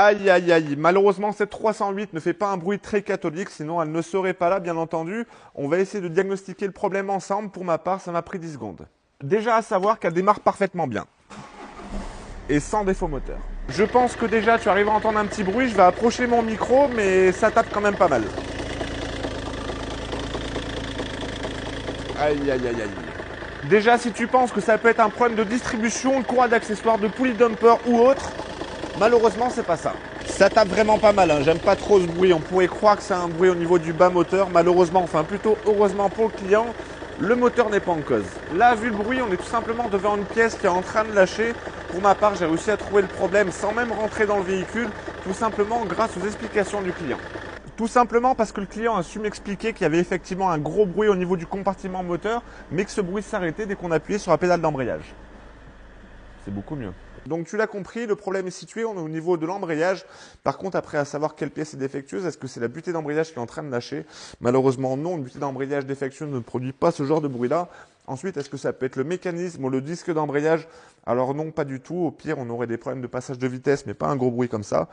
Aïe, aïe, aïe. Malheureusement, cette 308 ne fait pas un bruit très catholique, sinon elle ne serait pas là, bien entendu. On va essayer de diagnostiquer le problème ensemble. Pour ma part, ça m'a pris 10 secondes. Déjà à savoir qu'elle démarre parfaitement bien. Et sans défaut moteur. Je pense que déjà, tu arrives à entendre un petit bruit. Je vais approcher mon micro, mais ça tape quand même pas mal. Aïe, aïe, aïe, aïe. Déjà, si tu penses que ça peut être un problème de distribution, de courroie d'accessoires, de poulie dumper ou autre, malheureusement, c'est pas ça. Ça tape vraiment pas mal, hein. J'aime pas trop ce bruit. On pourrait croire que c'est un bruit au niveau du bas moteur. Malheureusement, enfin plutôt heureusement pour le client, le moteur n'est pas en cause. Là, vu le bruit, on est tout simplement devant une pièce qui est en train de lâcher. Pour ma part, j'ai réussi à trouver le problème sans même rentrer dans le véhicule, tout simplement grâce aux explications du client. Tout simplement parce que le client a su m'expliquer qu'il y avait effectivement un gros bruit au niveau du compartiment moteur, mais que ce bruit s'arrêtait dès qu'on appuyait sur la pédale d'embrayage. C'est beaucoup mieux. Donc tu l'as compris, le problème est situé au niveau de l'embrayage. Par contre, après à savoir quelle pièce est défectueuse, est-ce que c'est la butée d'embrayage qui est en train de lâcher? Malheureusement non, une butée d'embrayage défectueuse ne produit pas ce genre de bruit-là. Ensuite, est-ce que ça peut être le mécanisme ou le disque d'embrayage? Alors non, pas du tout. Au pire, on aurait des problèmes de passage de vitesse, mais pas un gros bruit comme ça.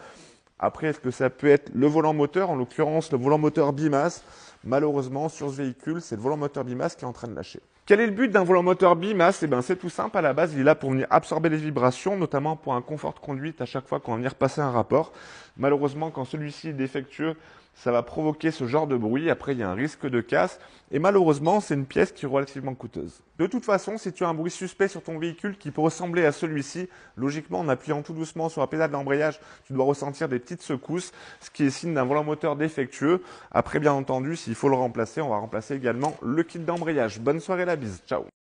Après, est-ce que ça peut être le volant moteur, en l'occurrence le volant moteur bimasse? Malheureusement, sur ce véhicule, c'est le volant moteur bimasse qui est en train de lâcher. Quel est le but d'un volant moteur bimasse? Eh bien, c'est tout simple. À la base, il est là pour venir absorber les vibrations, notamment pour un confort de conduite à chaque fois qu'on va venir passer un rapport. Malheureusement, quand celui-ci est défectueux, ça va provoquer ce genre de bruit. Après, il y a un risque de casse. Et malheureusement, c'est une pièce qui est relativement coûteuse. De toute façon, si tu as un bruit suspect sur ton véhicule qui peut ressembler à celui-ci, logiquement, en appuyant tout doucement sur la pédale d'embrayage, tu dois ressentir des petites secousses, ce qui est signe d'un volant moteur défectueux. Après, bien entendu, s'il faut le remplacer, on va remplacer également le kit d'embrayage. Bonne soirée, la bise. Ciao.